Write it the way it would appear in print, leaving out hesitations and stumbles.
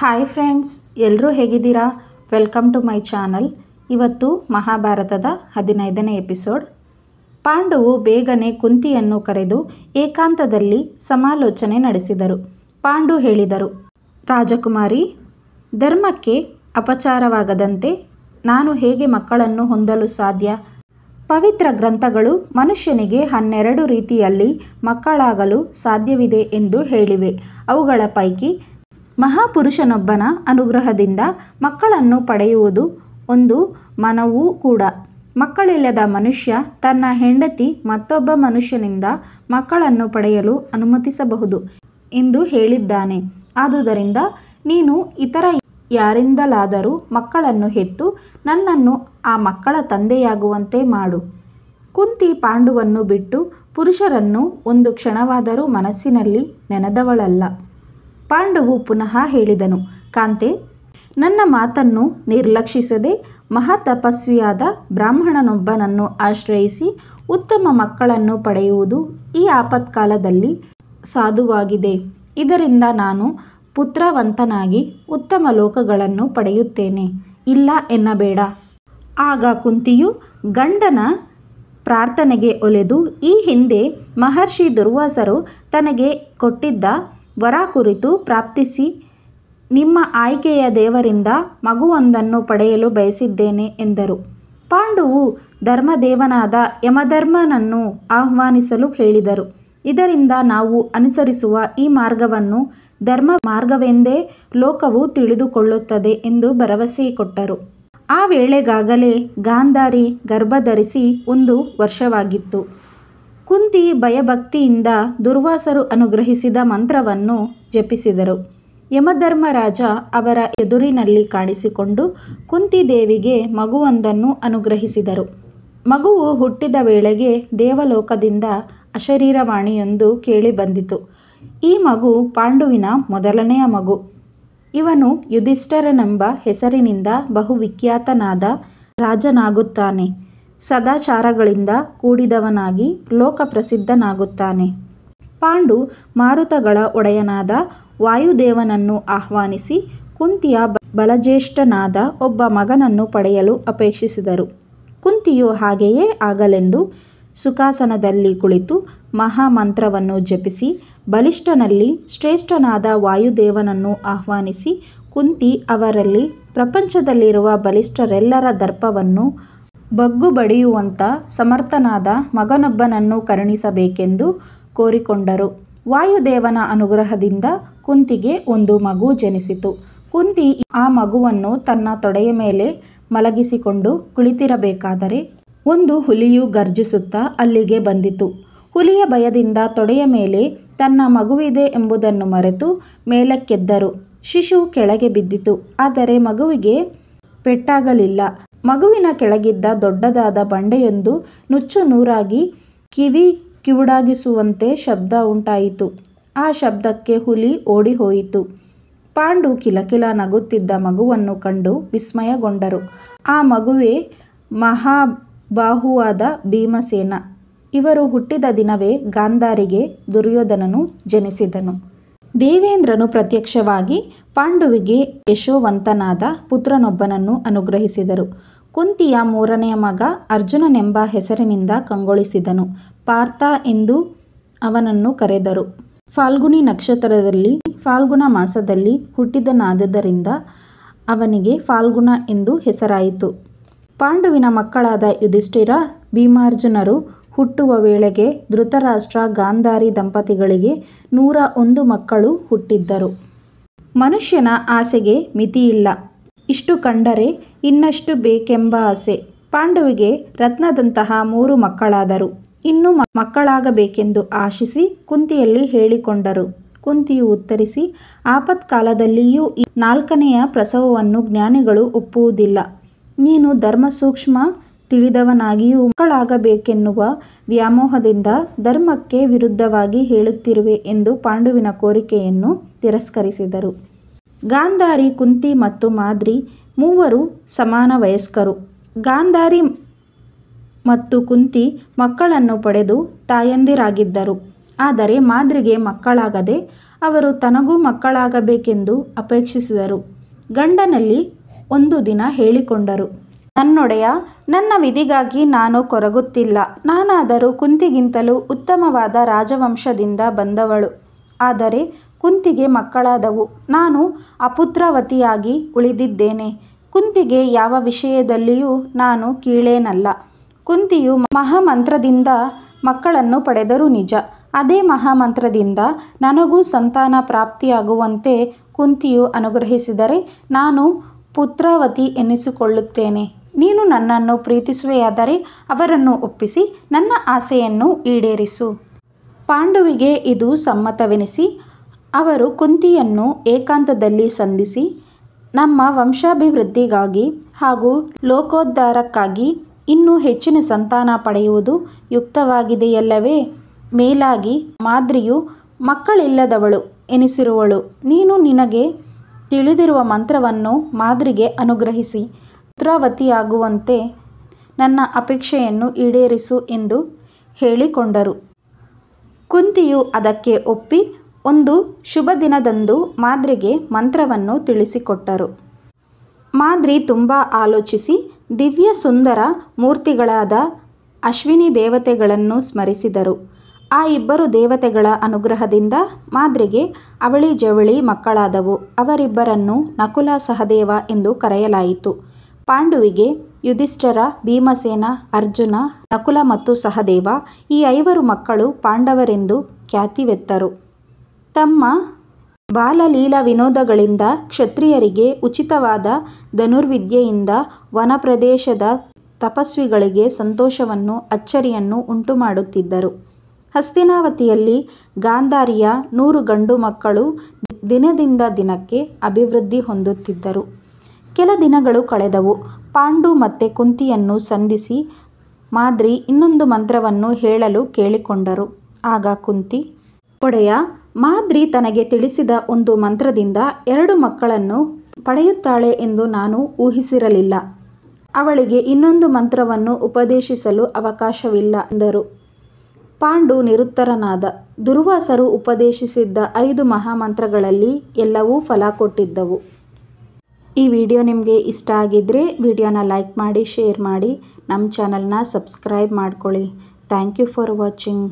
Hi friends, ಎಲ್ಲರೂ ಹೇಗಿದ್ದೀರಾ? Welcome to my channel. ಇವತ್ತು ಮಹಾಭಾರತದ 15ನೇ ಎಪಿಸೋಡ್. ಪಾಂಡವು ಬೇಗನೆ ಕುಂತಿಯನ್ನು ಕರೆದು ಏಕಾಂತದಲ್ಲಿ ಸಮಾಲೋಚನೆ ನಡೆಸಿದರು. ಪಾಂಡು ಹೇಳಿದರು, ರಾಜಕುಮಾರಿ, ಧರ್ಮಕ್ಕೆ ಅಪಚಾರವಾಗದಂತೆ ನಾನು ಹೇಗೆ ಮಕ್ಕಳನ್ನು ಹೊಂದಲು ಸಾಧ್ಯ? ಪವಿತ್ರ ಗ್ರಂಥಗಳು ಮನುಷ್ಯನಿಗೆ 12 ರೀತಿಯಲ್ಲಿ ಮಕ್ಕಳಾಗಲು ಸಾಧ್ಯವಿದೆ ಎಂದು ಹೇಳಿವೆ. ಅವುಗಳ ಪೈಕಿ ಮಹಾಪುರುಷನೊಬ್ಬನ ಅನುಗ್ರಹದಿಂದ ಮಕ್ಕಳನ್ನು ಪಡೆಯುವುದು ಒಂದು ಮನವೂ ಕೂಡ. ಮಕ್ಕಳಿಲ್ಲದ ಮನುಷ್ಯ ತನ್ನ ಹೆಂಡತಿ ಮತ್ತೊಬ್ಬ ಮನುಷ್ಯನಿಂದ ಮಕ್ಕಳನ್ನು ಪಡೆಯಲು ಅನುಮತಿಸಬಹುದು ಎಂದು ಹೇಳಿದ್ದಾನೆ. ಆದುದರಿಂದ ನೀನು ಇತರ ಯಾರಿಂದಲಾದರೂ ಮಕ್ಕಳನ್ನು ಹೆತ್ತು ನನ್ನನ್ನು ಆ ಮಕ್ಕಳ ತಂದೆಯಾಗುವಂತೆ ಮಾಡು. ಕುಂತಿ ಪಾಂಡುವನ್ನು ಬಿಟ್ಟು ಪುರುಷರನ್ನು ಒಂದು ಕ್ಷಣವಾದರೂ ಮನಸ್ಸಿನಲ್ಲಿ ನೆನೆದವಳಲ್ಲ. ಪಾಂಡವು ಪುನಃ ಹೇಳಿದನು, ಕಾಂತೆ, ನನ್ನ ಮಾತನ್ನು ನಿರ್ಲಕ್ಷಿಸದೆ ಮಹಾತಪಸ್ವಿಯಾದ ಬ್ರಾಹ್ಮಣನೊಬ್ಬನನ್ನು ಆಶ್ರಯಿಸಿ ಉತ್ತಮ ಮಕ್ಕಳನ್ನು ಪಡೆಯುವುದು ಈ ಆಪತ್ಕಾಲದಲ್ಲಿ ಸಾಧುವಾಗಿದೆ. ಇದರಿಂದ ನಾನು ಪುತ್ರವಂತನಾಗಿ ಉತ್ತಮ ಲೋಕಗಳನ್ನು ಪಡೆಯುತ್ತೇನೆ. ಇಲ್ಲ ಎನ್ನಬೇಡ. ಆಗ ಕುಂತಿಯು ಗಂಡನ ಪ್ರಾರ್ಥನೆಗೆ ಒಲೆದು, ಈ ಹಿಂದೆ ಮಹರ್ಷಿ ದುರ್ವಾಸರು ತನಗೆ ಕೊಟ್ಟಿದ್ದ ವರ ಕುರಿತು ಪ್ರಾರ್ಥಿಸಿ ನಿಮ್ಮ ಆಯ್ಕೆಯ ದೇವರಿಂದ ಮಗುವೊಂದನ್ನು ಪಡೆಯಲು ಬಯಸಿದ್ದೇನೆ ಎಂದರು. ಪಾಂಡುವು ಧರ್ಮದೇವನಾದ ಯಮಧರ್ಮನನ್ನು ಆಹ್ವಾನಿಸಲು ಹೇಳಿದರು. ಇದರಿಂದ ನಾವು ಅನುಸರಿಸುವ ಈ ಮಾರ್ಗವನ್ನು ಧರ್ಮ ಮಾರ್ಗವೆಂದೇ ಲೋಕವು ತಿಳಿದುಕೊಳ್ಳುತ್ತದೆ ಎಂದು ಭರವಸೆ ಕೊಟ್ಟರು. ಆ ವೇಳೆಗಾಗಲೇ ಗಾಂಧಾರಿ ಗರ್ಭಧರಿಸಿ 1 ವರ್ಷವಾಗಿತ್ತು. ಕುಂತಿ ಭಯಭಕ್ತಿಯಿಂದ ದುರ್ವಾಸರು ಅನುಗ್ರಹಿಸಿದ ಮಂತ್ರವನ್ನು ಜಪಿಸಿದರು. ಯಮಧರ್ಮರಾಜ ಅವರ ಎದುರಿನಲ್ಲಿ ಕಾಣಿಸಿಕೊಂಡು ಕುಂತಿದೇವಿಗೆ ಮಗುವೊಂದನ್ನು ಅನುಗ್ರಹಿಸಿದರು. ಮಗುವು ಹುಟ್ಟಿದ ವೇಳೆಗೆ ದೇವಲೋಕದಿಂದ ಅಶರೀರವಾಣಿಯೊಂದು ಕೇಳಿಬಂದಿತು. ಈ ಮಗು ಪಾಂಡುವಿನ ಮೊದಲನೆಯ ಮಗು. ಇವನು ಯುಧಿಷ್ಠಿರನೆಂಬ ಹೆಸರಿನಿಂದ ಬಹುವಿಖ್ಯಾತನಾದ ರಾಜನಾಗುತ್ತಾನೆ. ಸದಾಚಾರಗಳಿಂದ ಕೂಡಿದವನಾಗಿ ಲೋಕಪ್ರಸಿದ್ಧನಾಗುತ್ತಾನೆ. ಪಾಂಡು ಮಾರುತಗಳ ಒಡೆಯನಾದ ವಾಯುದೇವನನ್ನು ಆಹ್ವಾನಿಸಿ ಕುಂತಿಯ ಬಲಜ್ಯೇಷ್ಠನಾದ ಒಬ್ಬ ಮಗನನ್ನು ಪಡೆಯಲು ಅಪೇಕ್ಷಿಸಿದರು. ಕುಂತಿಯು ಹಾಗೆಯೇ ಆಗಲೆಂದು ಸುಖಾಸನದಲ್ಲಿ ಕುಳಿತು ಮಹಾಮಂತ್ರವನ್ನು ಜಪಿಸಿ ಬಲಿಷ್ಠನಲ್ಲಿ ಶ್ರೇಷ್ಠನಾದ ವಾಯುದೇವನನ್ನು ಆಹ್ವಾನಿಸಿ ಕುಂತಿ ಅವರಲ್ಲಿ ಪ್ರಪಂಚದಲ್ಲಿರುವ ಬಲಿಷ್ಠರೆಲ್ಲರ ದರ್ಪವನ್ನು ಬಗ್ಗುಬಡಿಯುವಂಥ ಸಮರ್ಥನಾದ ಮಗನೊಬ್ಬನನ್ನು ಕರುಣಿಸಬೇಕೆಂದು ಕೋರಿಕೊಂಡರು. ವಾಯುದೇವನ ಅನುಗ್ರಹದಿಂದ ಕುಂತಿಗೆ 1 ಮಗು ಜನಿಸಿತು. ಕುಂತಿ ಆ ಮಗುವನ್ನು ತನ್ನ ತೊಡೆಯ ಮೇಲೆ ಮಲಗಿಸಿಕೊಂಡು ಕುಳಿತಿರಬೇಕಾದರೆ ಒಂದು ಹುಲಿಯು ಗರ್ಜಿಸುತ್ತಾ ಅಲ್ಲಿಗೆ ಬಂದಿತು. ಹುಲಿಯ ಭಯದಿಂದ ತೊಡೆಯ ಮೇಲೆ ತನ್ನ ಮಗುವಿದೆ ಎಂಬುದನ್ನು ಮರೆತು ಮೇಲಕ್ಕೆದ್ದರು. ಶಿಶು ಕೆಳಗೆ ಬಿದ್ದಿತು. ಆದರೆ ಮಗುವಿಗೆ ಪೆಟ್ಟಾಗಲಿಲ್ಲ. ಮಗುವಿನ ಕೆಳಗಿದ್ದ ದೊಡ್ಡದಾದ ಬಂಡೆಯೊಂದು ನುಚ್ಚು ನೂರಾಗಿ ಕಿವಿ ಕಿವುಡಾಗಿಸುವಂತೆ ಶಬ್ದ ಉಂಟಾಯಿತು. ಆ ಶಬ್ದಕ್ಕೆ ಹುಲಿ ಓಡಿಹೋಯಿತು. ಪಾಂಡು ಕಿಲಕಿಲ ನಗುತ್ತಿದ್ದ ಮಗುವನ್ನು ಕಂಡು ವಿಸ್ಮಯಗೊಂಡರು. ಆ ಮಗುವೇ ಮಹಾಬಾಹುವಾದ ಭೀಮಸೇನ. ಇವರು ಹುಟ್ಟಿದ ದಿನವೇ ಗಾಂಧಾರಿಗೆ ದುರ್ಯೋಧನನು ಜನಿಸಿದನು. ದೇವೇಂದ್ರನು ಪ್ರತ್ಯಕ್ಷವಾಗಿ ಪಾಂಡುವಿಗೆ ಯಶೋವಂತನಾದ ಪುತ್ರನೊಬ್ಬನನ್ನು ಅನುಗ್ರಹಿಸಿದರು. ಕುಂತಿಯ 3ನೆಯ ಮಗ ಅರ್ಜುನನೆಂಬ ಹೆಸರಿನಿಂದ ಕಂಗೊಳಿಸಿದನು. ಪಾರ್ಥ ಎಂದು ಅವನನ್ನು ಕರೆದರು. ಫಾಲ್ಗುಣಿ ನಕ್ಷತ್ರದಲ್ಲಿ ಫಾಲ್ಗುಣ ಮಾಸದಲ್ಲಿ ಹುಟ್ಟಿದನಾದ್ದರಿಂದ ಅವನಿಗೆ ಫಾಲ್ಗುಣ ಎಂದು ಹೆಸರಾಯಿತು. ಪಾಂಡುವಿನ ಮಕ್ಕಳಾದ ಯುಧಿಷ್ಠಿರ, ಭೀಮಾರ್ಜುನರು ಹುಟ್ಟುವ ವೇಳೆಗೆ ಧೃತರಾಷ್ಟ್ರ, ಗಾಂಧಾರಿ ದಂಪತಿಗಳಿಗೆ 101 ಮಕ್ಕಳು ಹುಟ್ಟಿದ್ದರು. ಮನುಷ್ಯನ ಆಸೆಗೆ ಮಿತಿಯಿಲ್ಲ. ಇಷ್ಟು ಕಂಡರೆ ಇನ್ನಷ್ಟು ಬೇಕೆಂಬ ಆಸೆ. ಪಾಂಡುವಿಗೆ ರತ್ನದಂತಹ 3 ಮಕ್ಕಳಾದರು. ಇನ್ನೂ ಮಕ್ಕಳಾಗಬೇಕೆಂದು ಆಶಿಸಿ ಕುಂತಿಯಲ್ಲಿ ಹೇಳಿಕೊಂಡರು. ಕುಂತಿಯು ಉತ್ತರಿಸಿ, ಆಪತ್ಕಾಲದಲ್ಲಿಯೂ ಈ 4ನೆಯ ಪ್ರಸವವನ್ನು ಜ್ಞಾನಿಗಳು ಒಪ್ಪುವುದಿಲ್ಲ. ನೀನು ಧರ್ಮಸೂಕ್ಷ್ಮ ತಿಳಿದವನಾಗಿಯೂ ಮಕ್ಕಳಾಗಬೇಕೆನ್ನುವ ವ್ಯಾಮೋಹದಿಂದ ಧರ್ಮಕ್ಕೆ ವಿರುದ್ಧವಾಗಿ ಹೇಳುತ್ತಿರುವೆ ಎಂದು ಪಾಂಡುವಿನ ಕೋರಿಕೆಯನ್ನು ತಿರಸ್ಕರಿಸಿದರು. ಗಾಂಧಾರಿ, ಕುಂತಿ ಮತ್ತು ಮಾದ್ರಿ 3 ಸಮಾನ ವಯಸ್ಕರು. ಗಾಂಧಾರಿ ಮತ್ತು ಕುಂತಿ ಮಕ್ಕಳನ್ನು ಪಡೆದು ತಾಯಂದಿರಾಗಿದ್ದರು. ಆದರೆ ಮಾದ್ರಿಗೆ ಮಕ್ಕಳಾಗದೆ ಅವರು ತನಗೂ ಮಕ್ಕಳಾಗಬೇಕೆಂದು ಅಪೇಕ್ಷಿಸಿದರು. ಗಂಡನಲ್ಲಿ ಒಂದು ದಿನ ಹೇಳಿಕೊಂಡರು, ನನ್ನೊಡೆಯ, ನನ್ನ ವಿಧಿಗಾಗಿ ನಾನು ಕೊರಗುತ್ತಿಲ್ಲ. ನಾನಾದರೂ ಕುಂತಿಗಿಂತಲೂ ಉತ್ತಮವಾದ ರಾಜವಂಶದಿಂದ ಬಂದವಳು. ಆದರೆ ಕುಂತಿಗೆ ಮಕ್ಕಳಾದವು, ನಾನು ಅಪುತ್ರವತಿಯಾಗಿ ಉಳಿದಿದ್ದೇನೆ. ಕುಂತಿಗೆ ಯಾವ ವಿಷಯದಲ್ಲಿಯೂ ನಾನು ಕೀಳೇನಲ್ಲ. ಕುಂತಿಯು ಮಹಾಮಂತ್ರದಿಂದ ಮಕ್ಕಳನ್ನು ಪಡೆದರೂ ನಿಜ. ಅದೇ ಮಹಾಮಂತ್ರದಿಂದ ನನಗೂ ಸಂತಾನ ಪ್ರಾಪ್ತಿಯಾಗುವಂತೆ ಕುಂತಿಯು ಅನುಗ್ರಹಿಸಿದರೆ ನಾನು ಪುತ್ರವತಿ ಎನಿಸಿಕೊಳ್ಳುತ್ತೇನೆ. ನೀನು ನನ್ನನ್ನು ಪ್ರೀತಿಸುವೆಯಾದರೆ ಅವರನ್ನು ಒಪ್ಪಿಸಿ ನನ್ನ ಆಸೆಯನ್ನು ಈಡೇರಿಸು. ಪಾಂಡುವಿಗೆ ಇದು ಸಮ್ಮತವೆನಿಸಿ ಅವರು ಕುಂತಿಯನ್ನು ಏಕಾಂತದಲ್ಲಿ ಸಂಧಿಸಿ, ನಮ್ಮ ವಂಶಾಭಿವೃದ್ಧಿಗಾಗಿ ಹಾಗೂ ಲೋಕೋದ್ಧಾರಕ್ಕಾಗಿ ಇನ್ನೂ ಹೆಚ್ಚಿನ ಸಂತಾನ ಪಡೆಯುವುದು ಯುಕ್ತವಾಗಿದೆಯಲ್ಲವೇ? ಮೇಲಾಗಿ ಮಾದ್ರಿಯು ಮಕ್ಕಳಿಲ್ಲದವಳು ಎನಿಸಿರುವಳು. ನೀನು ನಿನಗೆ ತಿಳಿದಿರುವ ಮಂತ್ರವನ್ನು ಮಾದ್ರಿಗೆ ಅನುಗ್ರಹಿಸಿ ಪುತ್ರವತಿಯಾಗುವಂತೆ ನನ್ನ ಅಪೇಕ್ಷೆಯನ್ನು ಈಡೇರಿಸು ಎಂದು ಹೇಳಿಕೊಂಡರು. ಕುಂತಿಯು ಅದಕ್ಕೆ ಒಪ್ಪಿ ಒಂದು ಶುಭ ದಿನದಂದು ಮಾದ್ರಿಗೆ ಮಂತ್ರವನ್ನು ತಿಳಿಸಿಕೊಟ್ಟರು. ಮಾದ್ರಿ ತುಂಬ ಆಲೋಚಿಸಿ ದಿವ್ಯ ಸುಂದರ ಮೂರ್ತಿಗಳಾದ ಅಶ್ವಿನಿ ದೇವತೆಗಳನ್ನು ಸ್ಮರಿಸಿದರು. ಆ ಇಬ್ಬರು ದೇವತೆಗಳ ಅನುಗ್ರಹದಿಂದ ಮಾದ್ರಿಗೆ ಅವಳಿ ಜವಳಿ ಮಕ್ಕಳಾದವು. ಅವರಿಬ್ಬರನ್ನು ನಕುಲ ಸಹದೇವ ಎಂದು ಕರೆಯಲಾಯಿತು. ಪಾಂಡುವಿಗೆ ಯುಧಿಷ್ಠಿರ, ಭೀಮಸೇನ, ಅರ್ಜುನ, ನಕುಲ ಮತ್ತು ಸಹದೇವ ಈ 5 ಮಕ್ಕಳು ಪಾಂಡವರೆಂದು ಖ್ಯಾತಿವೆತ್ತರು. ತಮ್ಮ ಬಾಲಲೀಲಾ ವಿನೋದಗಳಿಂದ ಕ್ಷತ್ರಿಯರಿಗೆ ಉಚಿತವಾದ ಧನುರ್ವಿದ್ಯೆಯಿಂದ ವನಪ್ರದೇಶದ ತಪಸ್ವಿಗಳಿಗೆ ಸಂತೋಷವನ್ನು ಅಚ್ಚರಿಯನ್ನು ಉಂಟುಮಾಡುತ್ತಿದ್ದರು. ಹಸ್ತಿನಾವತಿಯಲ್ಲಿ ಗಾಂಧಾರಿಯ 100 ಗಂಡು ಮಕ್ಕಳು ದಿನದಿಂದ ದಿನಕ್ಕೆ ಅಭಿವೃದ್ಧಿ ಹೊಂದುತ್ತಿದ್ದರು. ಕೆಲ ದಿನಗಳು ಕಳೆದವು. ಪಾಂಡು ಮತ್ತೆ ಕುಂತಿಯನ್ನು ಸಂಧಿಸಿ ಮಾದ್ರಿ ಇನ್ನೊಂದು ಮಂತ್ರವನ್ನು ಹೇಳಲು ಕೇಳಿಕೊಂಡರು. ಆಗ ಕುಂತಿ, ಒಡೆಯ, ಮಾದ್ರಿ ತನಗೆ ತಿಳಿಸಿದ ಒಂದು ಮಂತ್ರದಿಂದ 2 ಮಕ್ಕಳನ್ನು ಪಡೆಯುತ್ತಾಳೆ ಎಂದು ನಾನು ಊಹಿಸಿರಲಿಲ್ಲ. ಅವಳಿಗೆ ಇನ್ನೊಂದು ಮಂತ್ರವನ್ನು ಉಪದೇಶಿಸಲು ಅವಕಾಶವಿಲ್ಲ ಎಂದರು. ಪಾಂಡು ನಿರುತ್ತರನಾದ. ದುರ್ವಾಸರು ಉಪದೇಶಿಸಿದ್ದ 5 ಮಹಾಮಂತ್ರಗಳಲ್ಲಿ ಎಲ್ಲವೂ ಫಲ ಕೊಟ್ಟಿದ್ದವು. ಈ ವಿಡಿಯೋ ನಿಮಗೆ ಇಷ್ಟ ಆಗಿದ್ದರೆ ವಿಡಿಯೋನ ಲೈಕ್ ಮಾಡಿ, ಶೇರ್ ಮಾಡಿ, ನಮ್ಮ ಚಾನಲ್ನ ಸಬ್ಸ್ಕ್ರೈಬ್ ಮಾಡ್ಕೊಳ್ಳಿ. Thank you for watching.